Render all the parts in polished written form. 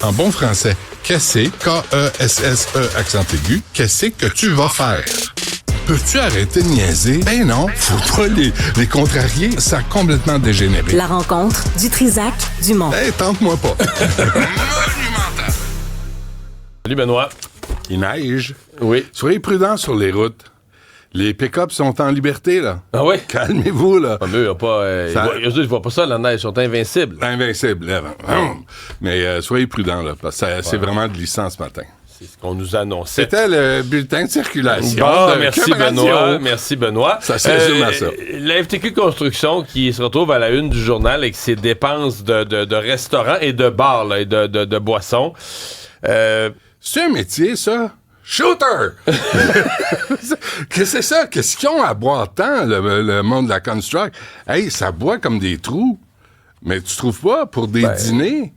En bon français, qu'est-ce K-E-S-S-E accent aigu, qu'est-ce que tu vas faire? Peux-tu arrêter de niaiser? Ben non, faut pas les contrarier, ça a complètement dégénéré. La rencontre du Trisac Dumont. Hey, tente-moi pas. Monumental. Salut Benoît. Il neige. Oui. Soyez prudents sur les routes. Les pick-ups sont en liberté, là. Ah oui? Calmez-vous, là. Ah, mais eux, je vois pas ça, la neige, ils sont invincibles. Invincible. Mais soyez prudents, là, parce que c'est vraiment glissant ce matin. C'est ce qu'on nous annonçait. C'était le bulletin de circulation. Bon, de merci Cube Benoît. Radio. Merci Benoît. Ça se résume à ça. La FTQ Construction qui se retrouve à la une du journal avec ses dépenses de restaurants et de bars là, et de boissons. C'est un métier, ça? Shooter! Qu'est-ce que c'est ça? Qu'est-ce qu'ils ont à boire tant, le monde de la construct? Hey, ça boit comme des trous. Mais tu trouves pas pour des dîners?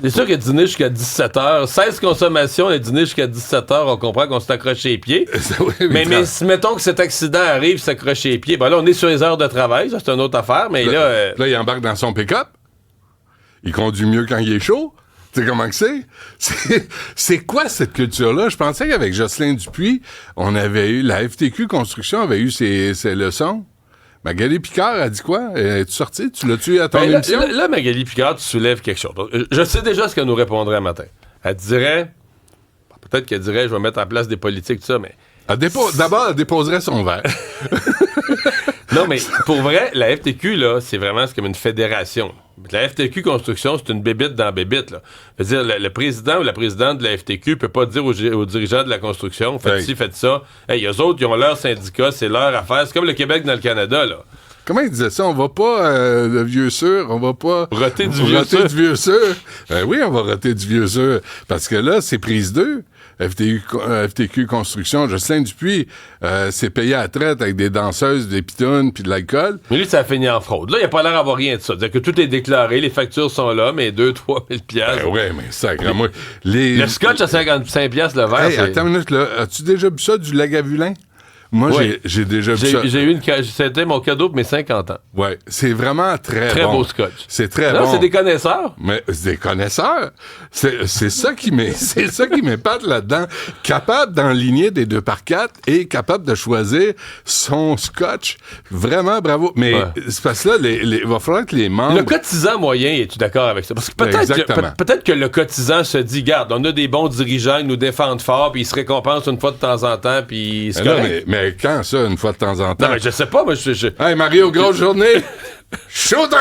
C'est sûr que dîner jusqu'à 17h, 16 consommations et dîner jusqu'à 17h, on comprend qu'on s'est accroché les pieds. Oui, mais si mettons que cet accident arrive, s'accrocher les pieds, ben là, on est sur les heures de travail, ça, c'est une autre affaire, mais là... Là, il embarque dans son pick-up. Il conduit mieux quand il est chaud. Tu sais comment que c'est? C'est quoi cette culture-là? Je pensais qu'avec Jocelyn Dupuis, on avait eu... La FTQ Construction avait eu ses leçons. Magali Picard a dit quoi? Es-tu sorti? Tu l'as-tu à ton émission? Là, Magali Picard, tu soulèves quelque chose. Je sais déjà ce qu'elle nous répondrait un matin. Elle dirait... Peut-être qu'elle dirait, je vais mettre en place des politiques, tout ça, mais... D'abord, elle déposerait son verre. Non, mais pour vrai, la FTQ, là, c'est vraiment comme une fédération. La FTQ Construction, c'est une bébite dans la bébite, là. Je veux dire, le président ou la présidente de la FTQ peut pas dire aux dirigeants de la construction, faites ci, faites ça. Hey, eux autres, ils ont leur syndicat, c'est leur affaire. C'est comme le Québec dans le Canada, là. Comment il disait ça? On va pas, le vieux sûr, on va pas... Roter du vieux sûr. Oui, on va roter du vieux sûr. Parce que là, c'est prise 2. FTQ Construction, Jocelyn Dupuis, s'est payé à la traite avec des danseuses, des pitounes puis de l'alcool. Mais lui, ça a fini en fraude. Là, il a pas l'air d'avoir rien de ça. C'est-à-dire que tout est déclaré, les factures sont là, mais 2-3 000 piastres. Oui, mais sacré, moi... Le scotch à 55 piastres le verre, hey, attends une minute, là. As-tu déjà bu ça, du Lagavulin? Moi, oui. j'ai déjà bu ça. C'était mon cadeau pour mes 50 ans. Oui, c'est vraiment très bon. Beau scotch. C'est très bon. bon. C'est des connaisseurs. Mais c'est des connaisseurs. C'est ça qui m'épate là-dedans. Capable d'enligner des 2x4 et capable de choisir son scotch. Vraiment bravo. Mais c'est parce que là, il va falloir que les membres... Le cotisant moyen, es-tu d'accord avec ça? Parce que peut-être que le cotisant se dit, garde, on a des bons dirigeants, ils nous défendent fort, puis ils se récompensent une fois de temps en temps, puis c'est correct. Mais quand ça, une fois de temps en temps? Non, mais je sais pas, moi, Hey, Mario, grosse journée! Shooter!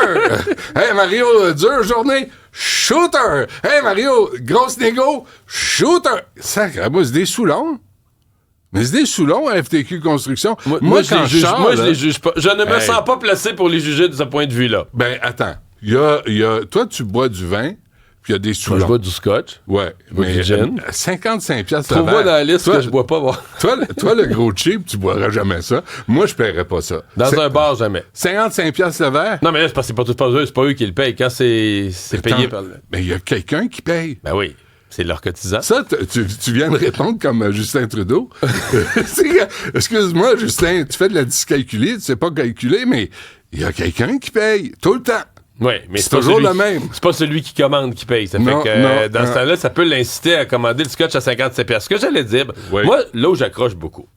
Hey, Mario, dure journée! Shooter! Hey, Mario, grosse négo! Shooter! Sacré, moi, c'est des Soulons. Mais c'est des Soulons à FTQ Construction. Moi, quand je les juge pas. Je ne me sens pas placé pour les juger de ce point de vue-là. Ben, attends. Toi, tu bois du vin, puis il y a des Soulons. Moi, je bois du scotch. Ouais. Mais du gin. 55 piastres Trouve-moi dans la liste que je bois pas. Toi, le gros cheap, tu boiras jamais ça. Moi, je paierais pas ça. Dans un bar, jamais. 55 piastres le verre? Non, mais là, c'est pas eux qui le payent. Quand c'est payé par le... Mais il y a quelqu'un qui paye. Ben oui. C'est leur cotisant. Ça, tu viens de répondre comme Justin Trudeau. Excuse-moi, Justin, tu fais de la dyscalculie, tu sais pas calculer, mais il y a quelqu'un qui paye tout le temps. Oui, mais c'est toujours le même. C'est pas celui qui commande qui paye. Ça fait que dans ce temps-là, ça peut l'inciter à commander le scotch à 57 piastres. Ce que j'allais dire, moi, là où j'accroche beaucoup,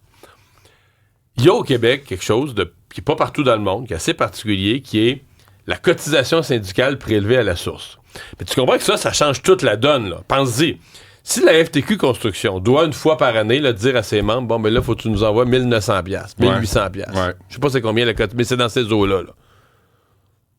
il y a au Québec quelque chose qui n'est pas partout dans le monde, qui est assez particulier, qui est la cotisation syndicale prélevée à la source. Mais tu comprends que ça change toute la donne, là. Pense-y. Si la FTQ Construction doit une fois par année dire à ses membres, bon, ben là, faut que tu nous envoies 1900 piastres, 1800 piastres. Je sais pas c'est combien la cote, mais c'est dans ces eaux-là, là.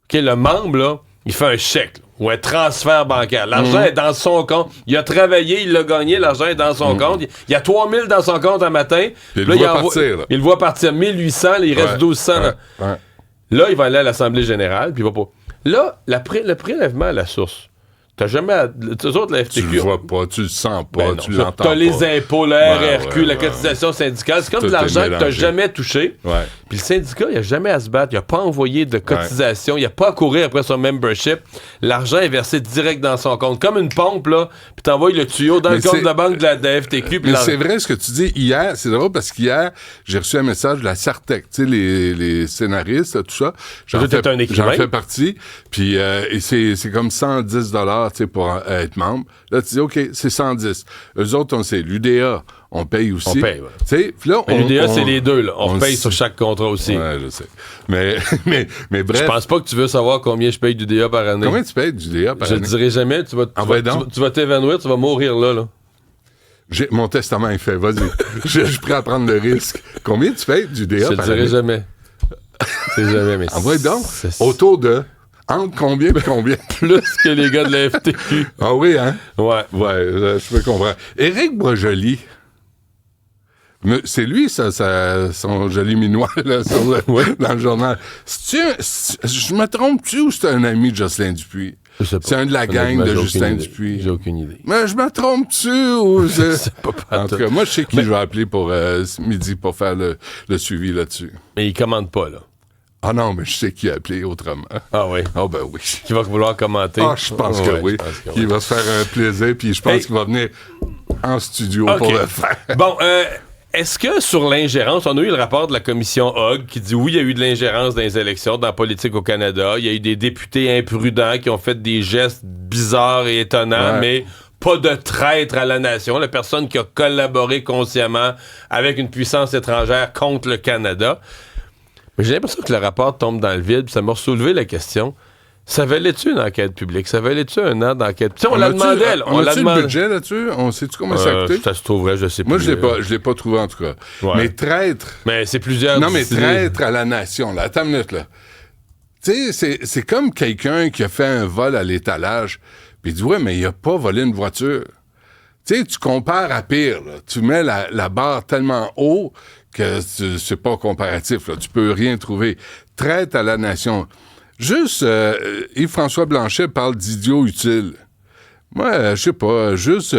OK, le membre, là, il fait un chèque, là, ou un transfert bancaire. L'argent est dans son compte. Il a travaillé, il l'a gagné, l'argent est dans son compte. Il y a 3000 dans son compte un matin. Puis il le voit partir. 1800, là, il reste 1200. Là, il va aller à l'Assemblée générale, puis il va pas... Là, le prélèvement à la source, t'as jamais... Eux autres, la FTQ... Tu le vois pas, tu le sens pas, tu l'entends pas. T'as les impôts, la RRQ, la cotisation syndicale. C'est comme de l'argent que t'as jamais touché. Puis le syndicat, il n'a jamais à se battre. Il n'a pas envoyé de cotisation. Il n'a pas à courir après son membership. L'argent est versé direct dans son compte. Comme une pompe, là. Puis t'envoies le tuyau dans le compte de la banque de la FTQ. Mais c'est vrai ce que tu dis. Hier, c'est drôle parce qu'hier, j'ai reçu un message de la Sartec. Tu sais, les scénaristes, tout ça. J'en fais partie. Puis et c'est comme 110 $ tu sais, pour être membre. Là, tu dis, OK, c'est 110. Eux autres, on sait. L'UDA, on paye aussi. On paye, ouais. Là, l'UDA, c'est les deux, là. On paye sur chaque contrat aussi. Ouais, je sais. Mais bref. Je pense pas que tu veux savoir combien je paye d'UDA par année. Combien tu payes d'UDA par année? Je le dirai jamais. Tu vas t'évanouir, tu vas mourir là. Mon testament est fait, vas-y. Je suis prêt à prendre le risque. Combien tu payes d'UDA par année? Je le dirai jamais. C'est jamais, mais envoie donc. Autour de... Entre combien et combien? Plus que les gars de la FTQ. Ah oui, hein? Ouais. Ouais, je peux comprendre. Éric Boisjoli, c'est lui, son joli minois, là, dans le journal. Je me trompe-tu ou c'est un ami de Jocelyn Dupuis? Je sais pas. C'est un de la gang de Justin Dupuis. J'ai aucune idée. Mais je me trompe-tu ou... Je sais pas. En tout cas, moi, je sais qui je vais appeler pour midi pour faire le suivi là-dessus. Mais il commande pas, là. Ah non, mais je sais qui a appelé autrement. Ah oui? Ah ben oui. Qui va vouloir commenter? Ah, je pense que oui. Il va se faire un plaisir, puis je pense qu'il va venir en studio pour le faire. Bon, est-ce que sur l'ingérence, on a eu le rapport de la commission Hogg qui dit oui, il y a eu de l'ingérence dans les élections, dans la politique au Canada. Il y a eu des députés imprudents qui ont fait des gestes bizarres et étonnants, mais pas de traître à la nation. La personne qui a collaboré consciemment avec une puissance étrangère contre le Canada. Mais j'ai l'impression que le rapport tombe dans le vide, puis ça m'a soulevé la question. Ça valait-tu une enquête publique? Ça valait-tu un an d'enquête? Tu sais, on l'a demandé. On a-tu le budget là-dessus? On sait-tu combien ça a coûté? Ça se trouverait, je sais plus. Moi, je l'ai pas trouvé, en tout cas. Ouais. Mais traître... Mais c'est plusieurs... Non, mais traître à la nation, là. Attends une minute, là. Tu sais, c'est comme quelqu'un qui a fait un vol à l'étalage, puis il dit, ouais, mais il a pas volé une voiture. Tu sais, tu compares à pire, là. Tu mets la barre tellement haut que c'est pas comparatif, là. Tu peux rien trouver. Traite à la nation. Juste, Yves-François Blanchet parle d'idiot utile. Moi, je sais pas, juste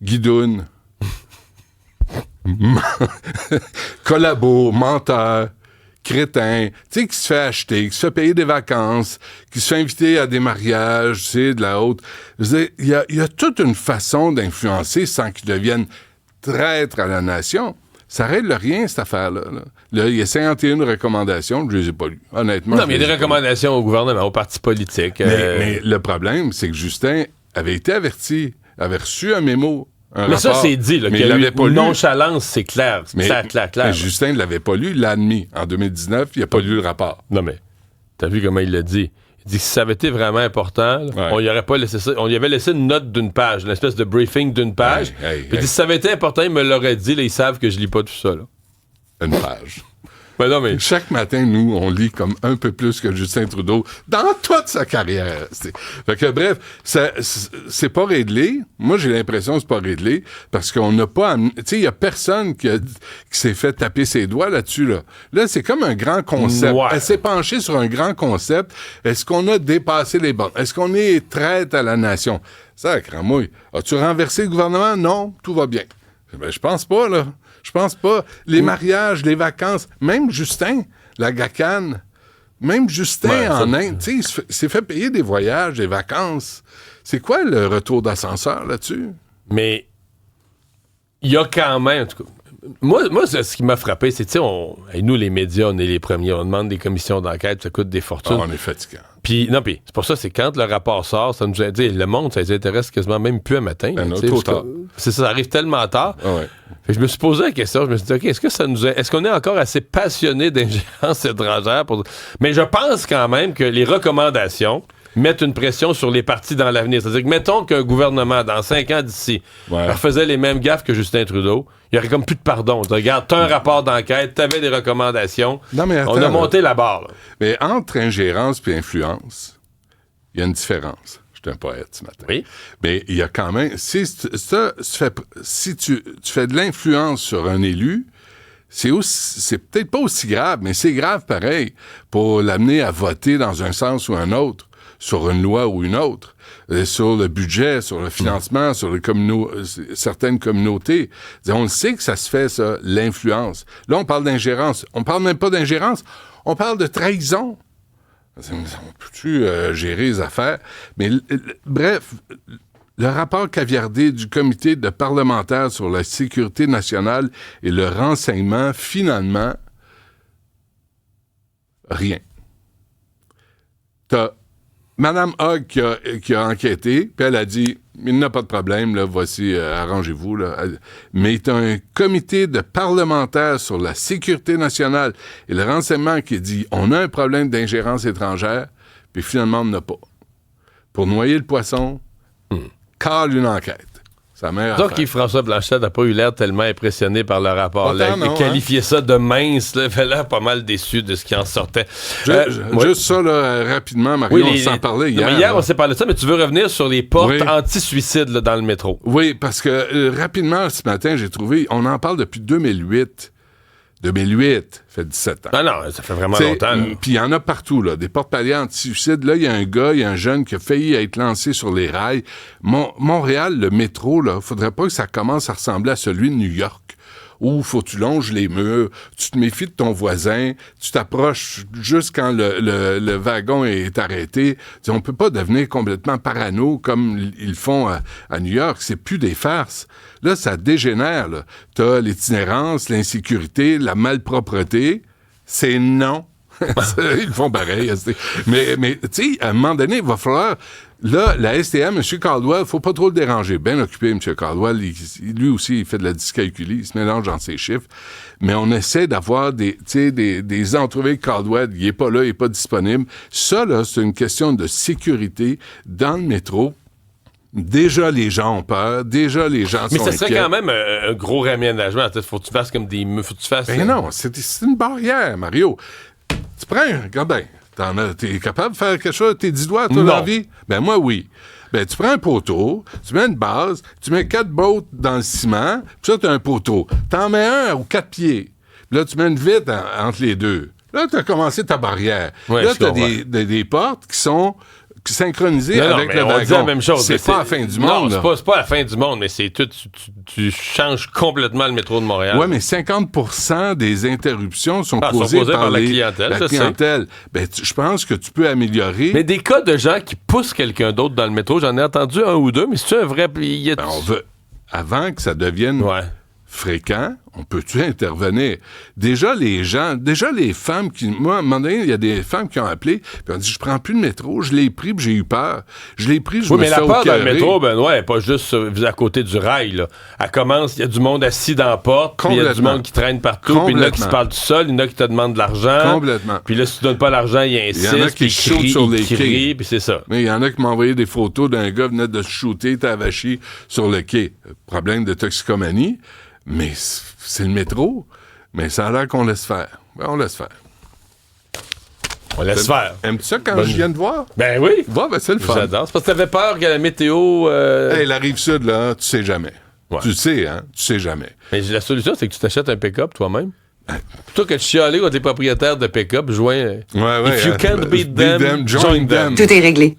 guidoune. Collabo, menteur, crétin, tu sais, qui se fait acheter, qui se fait payer des vacances, qui se fait inviter à des mariages, tu sais, de la haute. Il y a toute une façon d'influencer sans qu'il devienne traître à la nation. Ça règle rien, cette affaire-là. Là, il y a 51 recommandations, je les ai pas lues, honnêtement. Non, mais il y a des recommandations au gouvernement, aux partis politiques. Mais le problème, c'est que Justin avait été averti, avait reçu un mémo, un mais rapport. Ça, c'est dit, là, mais qu'il y a eu pas lu. Nonchalance, c'est clair. C'est clair. Mais Justin ne l'avait pas lu, il l'a admis. En 2019, il n'a pas lu le rapport. Non, mais t'as vu comment il l'a dit? Il dit que si ça avait été vraiment important, on y aurait pas laissé ça. On y avait laissé une note d'une page, une espèce de briefing d'une page. Puis il dit si ça avait été important, il me l'aurait dit. Là, ils savent que je lis pas tout ça. Là. Une page. Ben non, mais... Chaque matin, nous, on lit comme un peu plus que Justin Trudeau dans toute sa carrière. Fait que bref, c'est pas réglé. Moi, j'ai l'impression que c'est pas réglé parce qu'on n'a pas... Tu sais, il y a personne qui s'est fait taper ses doigts là-dessus. Là, c'est comme un grand concept. Ouais. Elle s'est penchée sur un grand concept. Est-ce qu'on a dépassé les bornes? Est-ce qu'on est traître à la nation? Ça, cramouille. As-tu renversé le gouvernement? Non, tout va bien. Ben, je pense pas, là. Je pense pas. Les mariages, les vacances, même Justin, la gacane, même Justin en Inde, tu sais, il s'est fait payer des voyages, des vacances. C'est quoi le retour d'ascenseur là-dessus? Mais il y a quand même, en tout cas, moi ce qui m'a frappé, c'est, tu sais, nous, les médias, on est les premiers, on demande des commissions d'enquête, ça coûte des fortunes. On est fatiguant. Puis c'est pour ça, c'est quand le rapport sort, ça nous a dit, le monde, ça les intéresse quasiment même plus un matin. Trop tard. Ça arrive tellement tard. Ah ouais. Je me suis posé la question, je me suis dit, OK, est-ce qu'on est encore assez passionné d'ingérence étrangère pour... Mais je pense quand même que les recommandations mettent une pression sur les partis dans l'avenir. C'est-à-dire que mettons qu'un gouvernement, dans 5 ans d'ici, refaisait les mêmes gaffes que Justin Trudeau, il y aurait comme plus de pardon. Regarde, t'as un rapport d'enquête, t'avais des recommandations. Non, mais attends, on a monté la barre. Là. Mais entre ingérence et influence, il y a une différence. Je suis un poète ce matin. Oui. Mais il y a quand même... Si tu fais de l'influence sur un élu, c'est peut-être pas aussi grave, mais c'est grave pareil pour l'amener à voter dans un sens ou un autre. sur une loi ou une autre, sur le budget, sur le financement, sur certaines communautés. On le sait que ça se fait, ça, l'influence. Là, on parle d'ingérence. On parle même pas d'ingérence, on parle de trahison. On peut-tu gérer les affaires? Mais bref, le rapport caviardé du comité de parlementaires sur la sécurité nationale et le renseignement, finalement, rien. T'as Mme Hogg qui a enquêté, puis elle a dit « Il n'y a pas de problème, là, voici, arrangez-vous. » là. Mais t'as un comité de parlementaires sur la sécurité nationale et le renseignement qui dit « On a un problème d'ingérence étrangère », puis finalement, on n'en a pas. Pour noyer le poisson, cale une enquête. Donc, François Blanchet n'a pas eu l'air tellement impressionné par le rapport. Il qualifiait ça de mince, là, il avait l'air pas mal déçu de ce qui en sortait. Juste ça, là, rapidement, Mario, on s'en parlait hier. Hier, on s'est parlé de ça, mais tu veux revenir sur les portes anti-suicide là, dans le métro. Oui, parce que rapidement, ce matin, j'ai trouvé, on en parle depuis 2008. 2008, ça fait 17 ans. Ah non, ça fait vraiment longtemps. Puis il y en a partout, là, des porte-paliers anti-suicide. Là, il y a un jeune qui a failli être lancé sur les rails. Montréal, le métro, là, faudrait pas que ça commence à ressembler à celui de New York, où faut que tu longes les murs, tu te méfies de ton voisin, tu t'approches juste quand le wagon est arrêté. On peut pas devenir complètement parano comme ils font à New York. C'est plus des farces. Là, ça dégénère. Là. T'as l'itinérance, l'insécurité, la malpropreté. C'est non. Ils font pareil. Mais tu sais, à un moment donné, il va falloir... Là, la STM, M. Caldwell, il faut pas trop le déranger. Bien occupé, M. Caldwell. Lui aussi, il fait de la dyscalculie. Il se mélange dans ses chiffres. Mais on essaie d'avoir des entrevues avec Caldwell. Il est pas là, il est pas disponible. Ça, là, c'est une question de sécurité dans le métro. Déjà, les gens ont peur. Déjà, les gens sont inquiets. Mais ça serait quand même un gros réaménagement. Faut que tu fasses comme des... Faut que tu fasses... Ben non, c'est une barrière, Mario. Tu prends... Regarde bien. T'es capable de faire quelque chose de tes 10 doigts, toi, dans la vie? Ben moi, oui. Ben, tu prends un poteau, tu mets une base, tu mets 4 bottes dans le ciment, puis ça, t'as un poteau. T'en mets un ou 4 pieds. Puis là, tu mets une vitre entre les deux. Là, t'as commencé ta barrière. Ouais, là, t'as des portes qui sont synchronisées avec le wagon. On dit la même chose. C'est pas la fin du monde. Non, c'est pas la fin du monde, mais c'est tout. Tu changes complètement le métro de Montréal. Oui, mais 50% des interruptions sont causées par la clientèle. Ben, je pense que tu peux améliorer. Mais des cas de gens qui poussent quelqu'un d'autre dans le métro, j'en ai entendu un ou deux, mais c'est un vrai... on veut... Avant que ça devienne fréquent, on peut-tu intervenir? Déjà, les femmes qui... Moi, à un moment donné, il y a des femmes qui ont appelé, puis ont dit, je prends plus le métro, je l'ai pris, puis j'ai eu peur. Je l'ai pris, je me suis fait mais la peur dans le métro, Benoît, elle n'est pas juste à côté du rail, là. Elle commence, il y a du monde assis dans la porte, puis il y a du monde qui traîne partout, puis il y en a qui se parlent tout seul, il y en a qui te demandent de l'argent. Complètement. Puis là, si tu donnes pas l'argent, il insiste, il y en a qui shootent sur les quais. Puis c'est ça. Mais il y en a qui m'ont envoyé des photos d'un gars qui venait de se shooter Tavachi sur le quai. Problème de toxicomanie. Mais c'est le métro, mais ça a l'air qu'on laisse faire. Ben, on laisse faire. On laisse faire. Aimes-tu ça quand je viens de voir? Ben oui. Bon, ben c'est le fun. J'adore. C'est parce que t'avais peur que la météo... Hey, la Rive-Sud, là, tu sais jamais. Ouais. Tu sais, hein? Tu sais jamais. Mais la solution, c'est que tu t'achètes un pick-up toi-même. Plutôt que de chialer contre les propriétaires de pick-up, joins... If you can't beat them, join them. Tout est réglé.